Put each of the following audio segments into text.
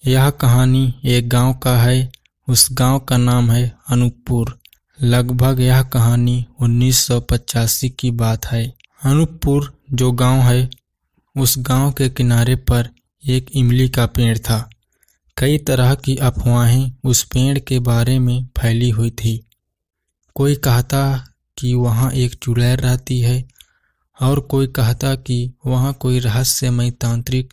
यह कहानी एक गांव का है। उस गांव का नाम है अनूपपुर। लगभग यह कहानी 1985 की बात है। अनूपपुर जो गांव है, उस गांव के किनारे पर एक इमली का पेड़ था। कई तरह की अफवाहें उस पेड़ के बारे में फैली हुई थी। कोई कहता कि वहाँ एक चुड़ैल रहती है और कोई कहता कि वहाँ कोई रहस्यमय तांत्रिक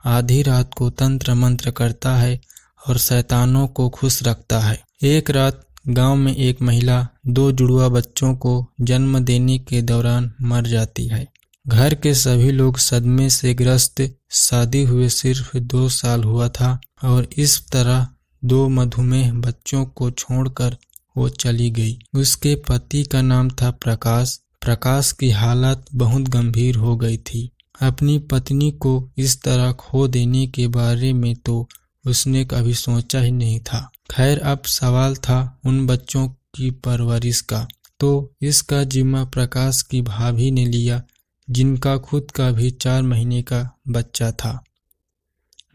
आधी रात को तंत्र मंत्र करता है और शैतानों को खुश रखता है। एक रात गांव में एक महिला 2 जुड़वा बच्चों को जन्म देने के दौरान मर जाती है। घर के सभी लोग सदमे से ग्रस्त। शादी हुए सिर्फ 2 साल हुआ था और इस तरह 2 मधुमेह बच्चों को छोड़कर वो चली गई। उसके पति का नाम था प्रकाश। प्रकाश की हालत बहुत गंभीर हो गई थी। अपनी पत्नी को इस तरह खो देने के बारे में तो उसने कभी सोचा ही नहीं था। खैर, अब सवाल था उन बच्चों की परवरिश का, तो इसका जिम्मा प्रकाश की भाभी ने लिया, जिनका खुद का भी 4 महीने का बच्चा था।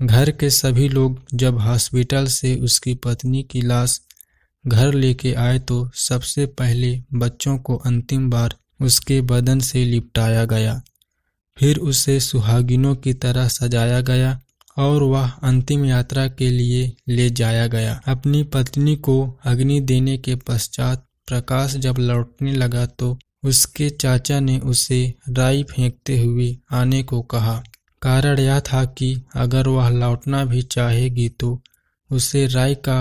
घर के सभी लोग जब हॉस्पिटल से उसकी पत्नी की लाश घर लेके आए तो सबसे पहले बच्चों को अंतिम बार उसके बदन से लिपटाया गया। फिर उसे सुहागिनों की तरह सजाया गया और वह अंतिम यात्रा के लिए ले जाया गया। अपनी पत्नी को अग्नि देने के पश्चात प्रकाश जब लौटने लगा तो उसके चाचा ने उसे राई फेंकते हुए आने को कहा। कारण यह था कि अगर वह लौटना भी चाहेगी तो उसे राई का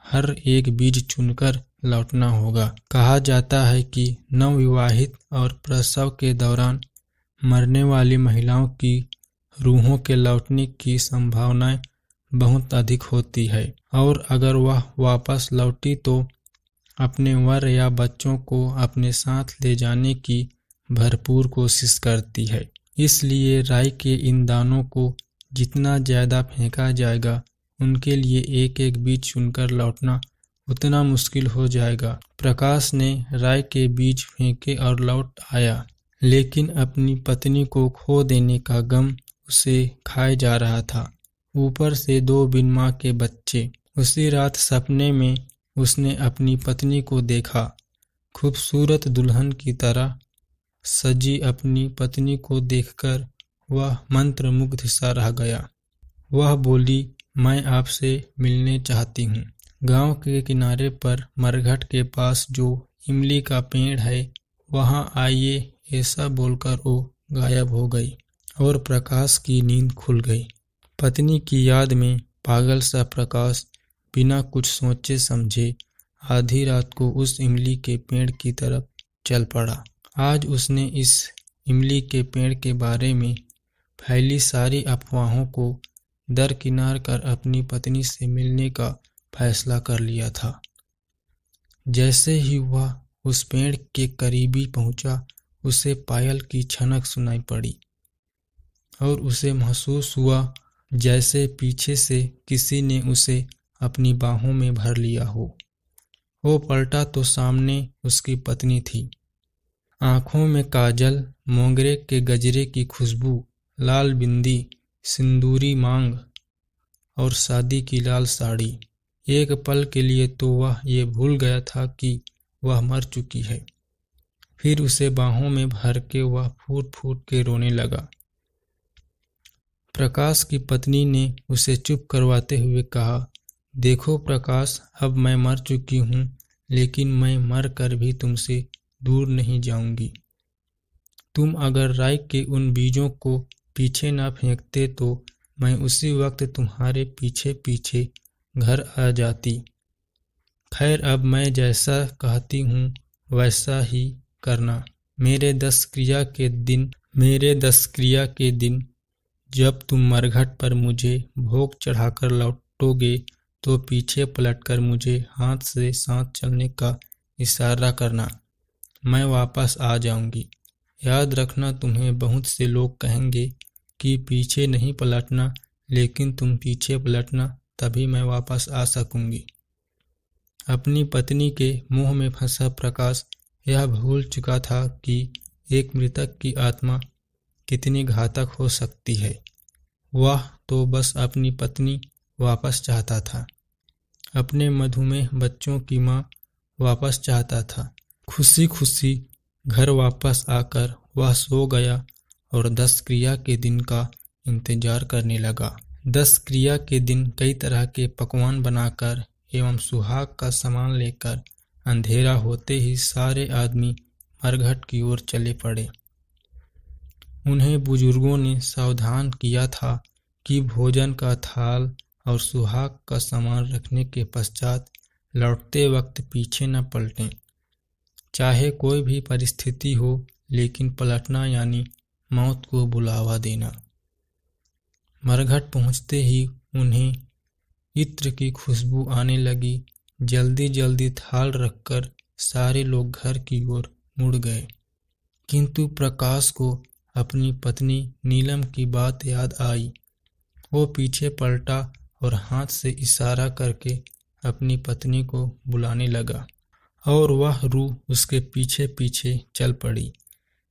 हर एक बीज चुनकर लौटना होगा। कहा जाता है कि नवविवाहित और प्रसव के दौरान मरने वाली महिलाओं की रूहों के लौटने की संभावनाएं बहुत अधिक होती है और अगर वह वापस लौटी तो अपने वर या बच्चों को अपने साथ ले जाने की भरपूर कोशिश करती है। इसलिए राई के इन दानों को जितना ज्यादा फेंका जाएगा, उनके लिए एक एक बीज चुनकर लौटना उतना मुश्किल हो जाएगा। प्रकाश ने राई के बीज फेंके और लौट आया, लेकिन अपनी पत्नी को खो देने का गम उसे खाए जा रहा था। ऊपर से 2 बिन मां के बच्चे। उसी रात सपने में उसने अपनी पत्नी को देखा। खूबसूरत दुल्हन की तरह सजी अपनी पत्नी को देखकर वह मंत्रमुग्ध सा रह गया। वह बोली, मैं आपसे मिलने चाहती हूँ। गांव के किनारे पर मरघट के पास जो इमली का पेड़ है, वहां आइए, ऐसा बोलकर वो गायब हो गई और प्रकाश की नींद खुल गई। पत्नी की याद में पागल सा प्रकाश बिना कुछ सोचे समझे आधी रात को उस इमली के पेड़ की तरफ चल पड़ा। आज उसने इस इमली के पेड़ के बारे में फैली सारी अफवाहों को दरकिनार कर अपनी पत्नी से मिलने का फैसला कर लिया था। जैसे ही वह उस पेड़ के करीबी पहुंचा, उसे पायल की छनक सुनाई पड़ी और उसे महसूस हुआ जैसे पीछे से किसी ने उसे अपनी बाहों में भर लिया हो। वो पलटा तो सामने उसकी पत्नी थी। आंखों में काजल, मोगरे के गजरे की खुशबू, लाल बिंदी, सिंदूरी मांग और शादी की लाल साड़ी। एक पल के लिए तो वह ये भूल गया था कि वह मर चुकी है। फिर उसे बाहों में भर के वह फूट फूट के रोने लगा। प्रकाश की पत्नी ने उसे चुप करवाते हुए कहा, देखो प्रकाश, अब मैं मर चुकी हूँ, लेकिन मैं मर कर भी तुमसे दूर नहीं जाऊंगी। तुम अगर राई के उन बीजों को पीछे ना फेंकते तो मैं उसी वक्त तुम्हारे पीछे पीछे घर आ जाती। खैर, अब मैं जैसा कहती हूँ वैसा ही करना। मेरे 10 क्रिया के दिन जब तुम मरघट पर मुझे भोग चढ़ाकर लौटोगे तो पीछे पलटकर मुझे हाथ से साथ चलने का इशारा करना। मैं वापस आ जाऊंगी। याद रखना, तुम्हें बहुत से लोग कहेंगे कि पीछे नहीं पलटना, लेकिन तुम पीछे पलटना, तभी मैं वापस आ सकूंगी। अपनी पत्नी के मुंह में फंसा प्रकाश यह भूल चुका था कि एक मृतक की आत्मा कितनी घातक हो सकती है। वह तो बस अपनी पत्नी वापस चाहता था। अपने मधुमेह बच्चों की माँ वापस चाहता था। खुशी खुशी घर वापस आकर वह सो गया और 10 क्रिया के दिन का इंतजार करने लगा। 10 क्रिया के दिन कई तरह के पकवान बनाकर एवं सुहाग का सामान लेकर अंधेरा होते ही सारे आदमी मरघट की ओर चले पड़े। उन्हें बुजुर्गों ने सावधान किया था कि भोजन का थाल और सुहाग का सामान रखने के पश्चात लौटते वक्त पीछे न पलटें, चाहे कोई भी परिस्थिति हो, लेकिन पलटना यानी मौत को बुलावा देना। मरघट पहुंचते ही उन्हें इत्र की खुशबू आने लगी। जल्दी जल्दी थाल रखकर सारे लोग घर की ओर मुड़ गए, किंतु प्रकाश को अपनी पत्नी नीलम की बात याद आई। वो पीछे पलटा और हाथ से इशारा करके अपनी पत्नी को बुलाने लगा और वह रूह उसके पीछे पीछे चल पड़ी।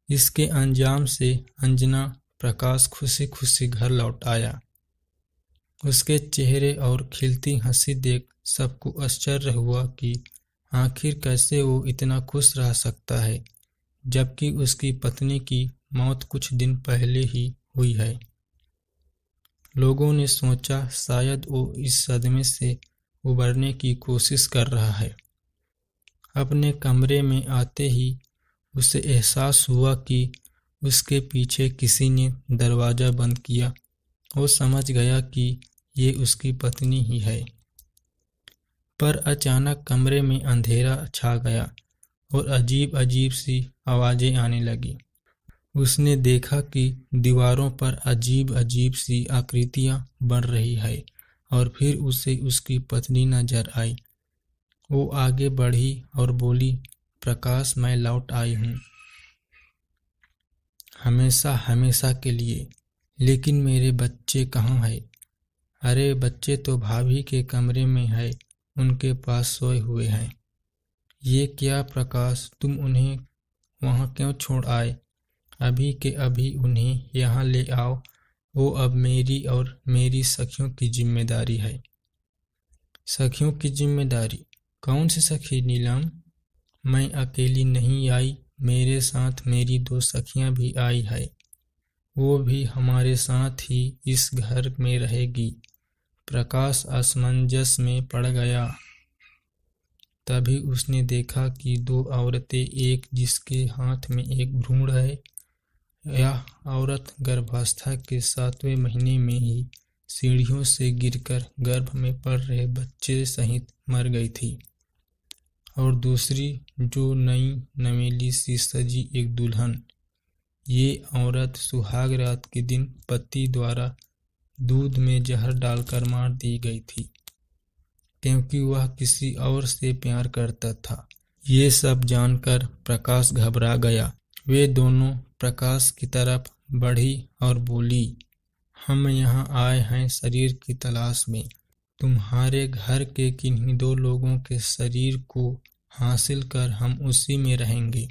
इसके अंजाम से अंजना प्रकाश खुशी खुशी घर लौट आया। उसके चेहरे और खिलती हंसी देख सबको आश्चर्य हुआ कि आखिर कैसे वो इतना खुश रह सकता है, जबकि उसकी पत्नी की मौत कुछ दिन पहले ही हुई है। लोगों ने सोचा शायद वो इस सदमे से उबरने की कोशिश कर रहा है। अपने कमरे में आते ही उसे एहसास हुआ कि उसके पीछे किसी ने दरवाजा बंद किया। वो समझ गया कि ये उसकी पत्नी ही है। पर अचानक कमरे में अंधेरा छा गया और अजीब अजीब सी आवाजें आने लगी। उसने देखा कि दीवारों पर अजीब अजीब सी आकृतियां बन रही है और फिर उसे उसकी पत्नी नजर आई। वो आगे बढ़ी और बोली, प्रकाश, मैं लौट आई हूँ, हमेशा हमेशा के लिए, लेकिन मेरे बच्चे कहाँ हैं? अरे बच्चे तो भाभी के कमरे में है, उनके पास सोए हुए हैं। ये क्या प्रकाश, तुम उन्हें वहाँ क्यों छोड़ आए? अभी के अभी उन्हें यहाँ ले आओ, वो अब मेरी और मेरी सखियों की जिम्मेदारी है। सखियों की जिम्मेदारी? कौन सी सखी नीलम? मैं अकेली नहीं आई, मेरे साथ मेरी 2 सखियां भी आई है, वो भी हमारे साथ ही इस घर में रहेगी। प्रकाश असमंजस में पड़ गया। तभी उसने देखा कि 2 औरतें, एक जिसके हाथ में एक भ्रूण है, यह औरत गर्भावस्था के 7वें महीने में ही सीढ़ियों से गिरकर गर्भ में पल रहे बच्चे सहित मर गई थी, और दूसरी जो नई नवेली सी सजी एक दुल्हन। ये औरत सुहाग रात के दिन पति द्वारा दूध में जहर डालकर मार दी गई थी, क्योंकि वह किसी और से प्यार करता था। ये सब जानकर प्रकाश घबरा गया। वे दोनों प्रकाश की तरफ बढ़ी और बोली, हम यहाँ आए हैं शरीर की तलाश में। तुम्हारे घर के किन्हीं 2 लोगों के शरीर को हासिल कर हम उसी में रहेंगे,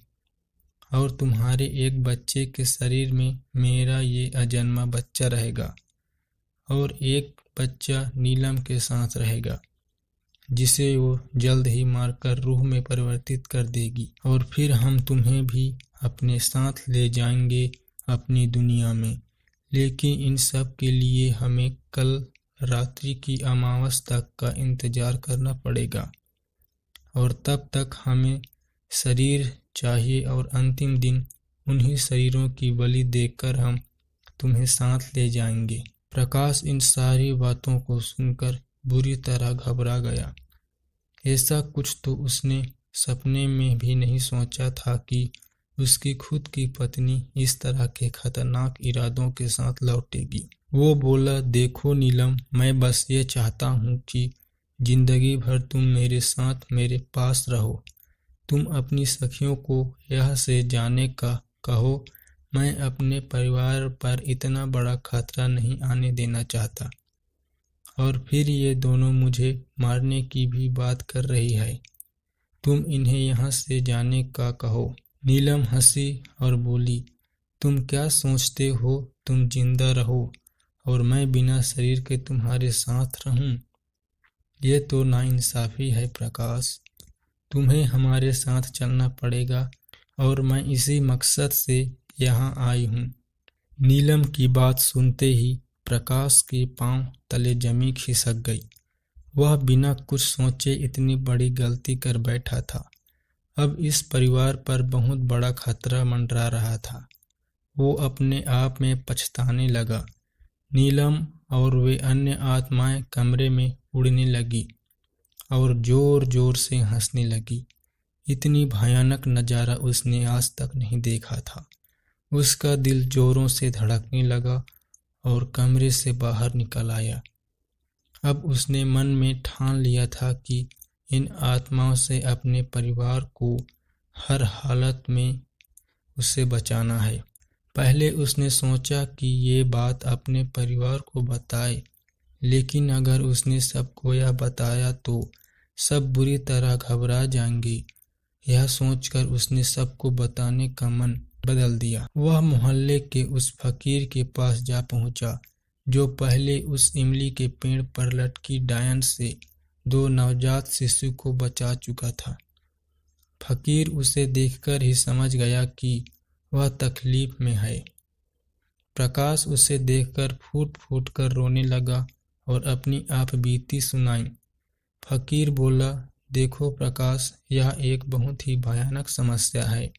और तुम्हारे एक बच्चे के शरीर में मेरा ये अजन्मा बच्चा रहेगा, और एक बच्चा नीलम के साथ रहेगा, जिसे वो जल्द ही मारकर रूह में परिवर्तित कर देगी, और फिर हम तुम्हें भी अपने साथ ले जाएंगे अपनी दुनिया में। लेकिन इन सब के लिए हमें कल रात्रि की अमावस तक का इंतजार करना पड़ेगा, और तब तक हमें शरीर चाहिए, और अंतिम दिन उन्हीं शरीरों की बलि देकर हम तुम्हें साथ ले जाएंगे। प्रकाश इन सारी बातों को सुनकर बुरी तरह घबरा गया। ऐसा कुछ तो उसने सपने में भी नहीं सोचा था कि उसकी खुद की पत्नी इस तरह के खतरनाक इरादों के साथ लौटेगी। वो बोला, देखो नीलम, मैं बस ये चाहता हूँ कि जिंदगी भर तुम मेरे साथ मेरे पास रहो। तुम अपनी सखियों को यह से जाने का कहो, मैं अपने परिवार पर इतना बड़ा खतरा नहीं आने देना चाहता। और फिर ये दोनों मुझे मारने की भी बात कर रही है, तुम इन्हें यहाँ से जाने का कहो। नीलम हंसी और बोली, तुम क्या सोचते हो तुम जिंदा रहो और मैं बिना शरीर के तुम्हारे साथ रहूं? ये तो नाइंसाफी है प्रकाश। तुम्हें हमारे साथ चलना पड़ेगा और मैं इसी मकसद से यहाँ आई हूँ। नीलम की बात सुनते ही प्रकाश के पांव तले जमीन खिसक गई। वह बिना कुछ सोचे इतनी बड़ी गलती कर बैठा था। अब इस परिवार पर बहुत बड़ा खतरा मंडरा रहा था। वो अपने आप में पछताने लगा। नीलम और वे अन्य आत्माएं कमरे में उड़ने लगी और जोर जोर से हंसने लगी। इतनी भयानक नज़ारा उसने आज तक नहीं देखा था। उसका दिल जोरों से धड़कने लगा और कमरे से बाहर निकल आया। अब उसने मन में ठान लिया था कि इन आत्माओं से अपने परिवार को हर हालत में उससे बचाना है। पहले उसने सोचा कि ये बात अपने परिवार को बताए, लेकिन अगर उसने सबको यह बताया तो सब बुरी तरह घबरा जाएंगे। यह सोचकर उसने सबको बताने का मन बदल दिया। वह मोहल्ले के उस फकीर के पास जा पहुंचा जो पहले उस इमली के पेड़ पर लटकी डायन से 2 नवजात शिशु को बचा चुका था। फकीर उसे देखकर ही समझ गया कि वह तकलीफ में है। प्रकाश उसे देखकर फूट फूट कर रोने लगा और अपनी आप बीती सुनाई। फकीर बोला, देखो प्रकाश, यह एक बहुत ही भयानक समस्या है।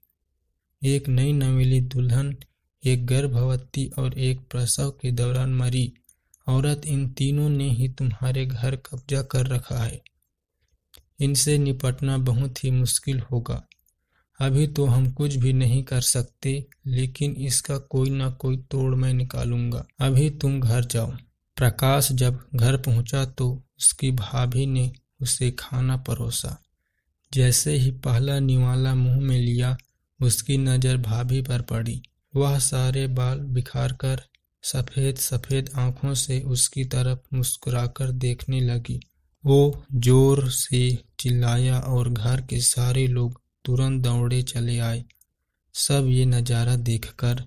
एक नई नवेली दुल्हन, एक गर्भवती और एक प्रसव के दौरान मरी औरत, इन तीनों ने ही तुम्हारे घर कब्जा कर रखा है। इनसे निपटना बहुत ही मुश्किल होगा। अभी तो हम कुछ भी नहीं कर सकते, लेकिन इसका कोई ना कोई तोड़ मैं निकालूंगा। अभी तुम घर जाओ। प्रकाश जब घर पहुंचा तो उसकी भाभी ने उसे खाना परोसा। जैसे ही पहला निवाला मुंह में लिया, उसकी नज़र भाभी पर पड़ी। वह सारे बाल बिखारकर सफ़ेद सफ़ेद आंखों से उसकी तरफ मुस्कुराकर देखने लगी। वो जोर से चिल्लाया और घर के सारे लोग तुरंत दौड़े चले आए। सब ये नज़ारा देखकर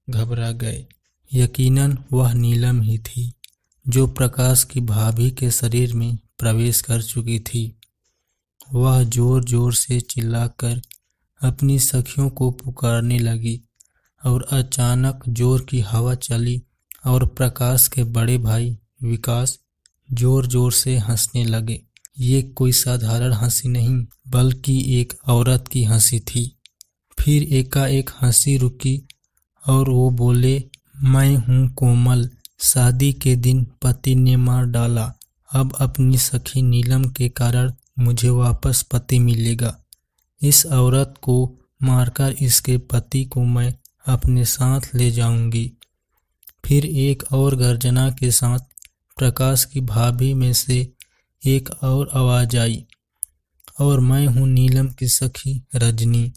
घबरा गए। यकीनन वह नीलम ही थी जो प्रकाश की भाभी के शरीर में प्रवेश कर चुकी थी। वह जोर जोर से चिल्लाकर अपनी सखियों को पुकारने लगी और अचानक जोर की हवा चली और प्रकाश के बड़े भाई विकास जोर जोर से हंसने लगे। ये कोई साधारण हंसी नहीं, बल्कि एक औरत की हंसी थी। फिर एकाएक हंसी रुकी और वो बोले, मैं हूँ कोमल, शादी के दिन पति ने मार डाला। अब अपनी सखी नीलम के कारण मुझे वापस पति मिलेगा। इस औरत को मारकर इसके पति को मैं अपने साथ ले जाऊंगी। फिर एक और गर्जना के साथ प्रकाश की भाभी में से एक और आवाज आई, और मैं हूँ नीलम की सखी रजनी।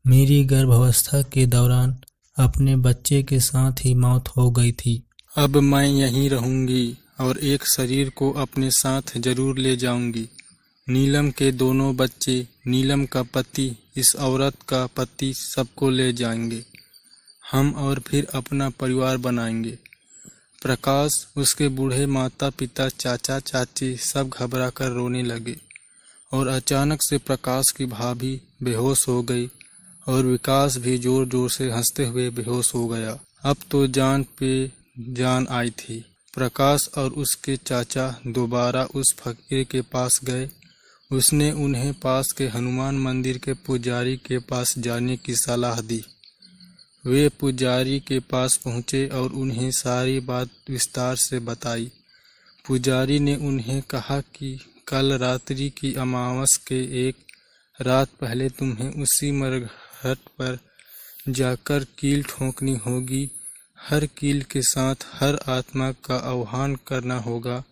मेरी गर्भावस्था के दौरान अपने बच्चे के साथ ही मौत हो गई थी। अब मैं यहीं रहूंगी और एक शरीर को अपने साथ जरूर ले जाऊंगी। नीलम के दोनों बच्चे, नीलम का पति, इस औरत का पति, सबको ले जाएंगे हम और फिर अपना परिवार बनाएंगे। प्रकाश, उसके बूढ़े माता पिता, चाचा चाची सब घबरा कर रोने लगे और अचानक से प्रकाश की भाभी बेहोश हो गई और विकास भी जोर जोर से हंसते हुए बेहोश हो गया। अब तो जान पे जान आई थी। प्रकाश और उसके चाचा दोबारा उस फकीर के पास गए। उसने उन्हें पास के हनुमान मंदिर के पुजारी के पास जाने की सलाह दी। वे पुजारी के पास पहुँचे और उन्हें सारी बात विस्तार से बताई। पुजारी ने उन्हें कहा कि कल रात्रि की अमावस के एक रात पहले तुम्हें उसी मरघट पर जाकर कील ठोकनी होगी। हर कील के साथ हर आत्मा का आह्वान करना होगा,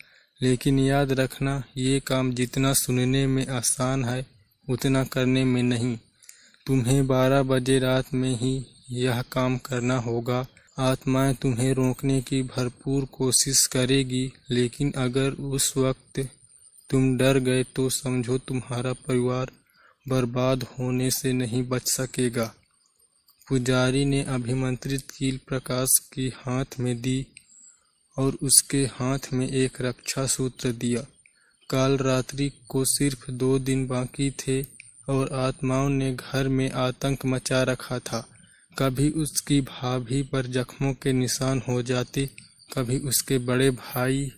लेकिन याद रखना, ये काम जितना सुनने में आसान है उतना करने में नहीं। तुम्हें 12 बजे रात में ही यह काम करना होगा। आत्माएं तुम्हें रोकने की भरपूर कोशिश करेगी, लेकिन अगर उस वक्त तुम डर गए तो समझो तुम्हारा परिवार बर्बाद होने से नहीं बच सकेगा। पुजारी ने अभिमंत्रित कील प्रकाश की हाथ में दी और उसके हाथ में एक रक्षा सूत्र दिया। काल रात्रि को सिर्फ 2 दिन बाकी थे और आत्माओं ने घर में आतंक मचा रखा था। कभी उसकी भाभी पर जख्मों के निशान हो जाते, कभी उसके बड़े भाई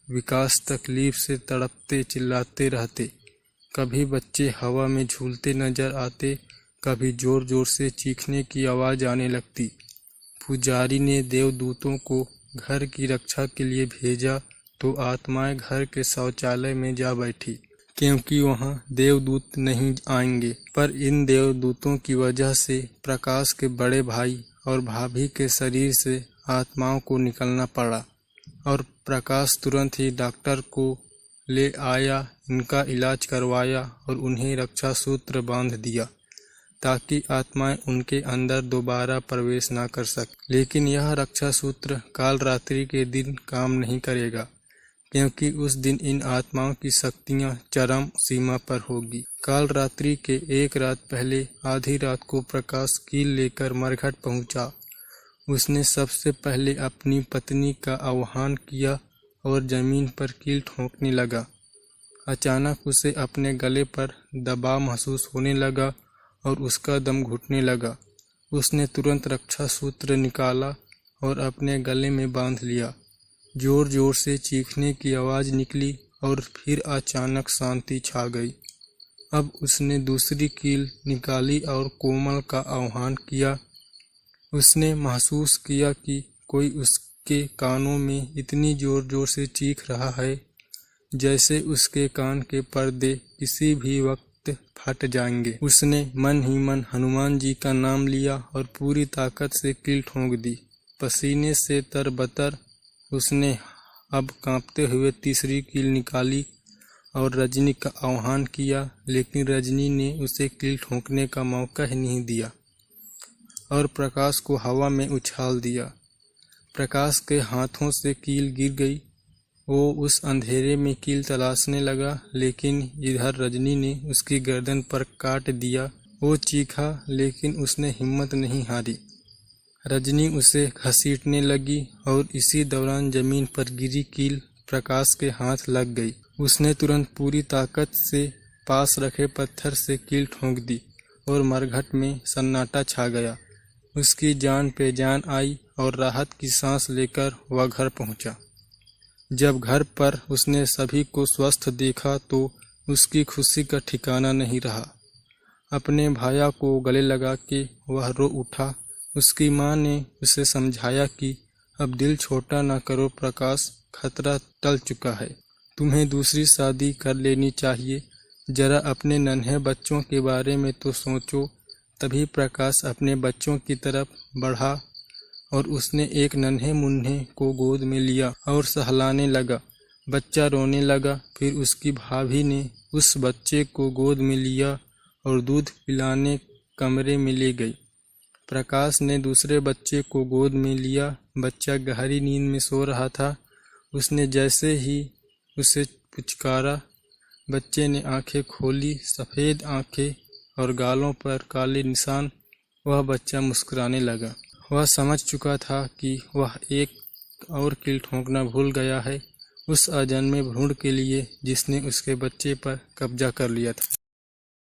विकास तकलीफ से तड़पते चिल्लाते रहते, कभी बच्चे हवा में झूलते नजर आते, कभी जोर जोर से चीखने की आवाज़ आने लगती। पुजारी ने देवदूतों को घर की रक्षा के लिए भेजा तो आत्माएं घर के शौचालय में जा बैठी, क्योंकि वहां देवदूत नहीं आएंगे। पर इन देवदूतों की वजह से प्रकाश के बड़े भाई और भाभी के शरीर से आत्माओं को निकलना पड़ा और प्रकाश तुरंत ही डॉक्टर को ले आया, इनका इलाज करवाया और उन्हें रक्षा सूत्र बांध दिया ताकि आत्माएं उनके अंदर दोबारा प्रवेश ना कर सके। लेकिन यह रक्षा सूत्र काल रात्रि के दिन काम नहीं करेगा, क्योंकि उस दिन इन आत्माओं की शक्तियां चरम सीमा पर होगी। काल रात्रि के एक रात पहले आधी रात को प्रकाश कील लेकर मरघट पहुंचा। उसने सबसे पहले अपनी पत्नी का आह्वान किया और जमीन पर कील ठोंकने लगा। अचानक उसे अपने गले पर दबाव महसूस होने लगा और उसका दम घुटने लगा। उसने तुरंत रक्षा सूत्र निकाला और अपने गले में बांध लिया। जोर जोर से चीखने की आवाज़ निकली और फिर अचानक शांति छा गई। अब उसने दूसरी कील निकाली और कोमल का आह्वान किया। उसने महसूस किया कि कोई उसके कानों में इतनी जोर जोर से चीख रहा है जैसे उसके कान के पर्दे किसी भी वक्त फट जाएंगे। उसने मन ही मन हनुमान जी का नाम लिया और पूरी ताकत से कील ठोंक दी। पसीने से तरबतर उसने अब कांपते हुए तीसरी कील निकाली और रजनी का आह्वान किया, लेकिन रजनी ने उसे कील ठोंकने का मौका ही नहीं दिया और प्रकाश को हवा में उछाल दिया। प्रकाश के हाथों से कील गिर गई। वो उस अंधेरे में कील तलाशने लगा, लेकिन इधर रजनी ने उसकी गर्दन पर काट दिया। वो चीखा, लेकिन उसने हिम्मत नहीं हारी। रजनी उसे घसीटने लगी और इसी दौरान जमीन पर गिरी कील प्रकाश के हाथ लग गई। उसने तुरंत पूरी ताकत से पास रखे पत्थर से कील ठोंक दी और मरघट में सन्नाटा छा गया। उसकी जान पे जान आई और राहत की सांस लेकर वह घर पहुंचा। जब घर पर उसने सभी को स्वस्थ देखा तो उसकी खुशी का ठिकाना नहीं रहा। अपने भाया को गले लगा के वह रो उठा। उसकी माँ ने उसे समझाया कि अब दिल छोटा ना करो प्रकाश, खतरा टल चुका है, तुम्हें दूसरी शादी कर लेनी चाहिए। जरा अपने नन्हे बच्चों के बारे में तो सोचो। तभी प्रकाश अपने बच्चों की तरफ बढ़ा और उसने एक नन्हे मुन्ने को गोद में लिया और सहलाने लगा। बच्चा रोने लगा। फिर उसकी भाभी ने उस बच्चे को गोद में लिया और दूध पिलाने कमरे में ले गई। प्रकाश ने दूसरे बच्चे को गोद में लिया। बच्चा गहरी नींद में सो रहा था। उसने जैसे ही उसे पुचकारा, बच्चे ने आंखें खोली। सफ़ेद आंखें और गालों पर काले निशान। वह बच्चा मुस्कुराने लगा। वह समझ चुका था कि वह एक और कील ठोंकना भूल गया है, उस अजन्मे भ्रूण के लिए जिसने उसके बच्चे पर कब्जा कर लिया था।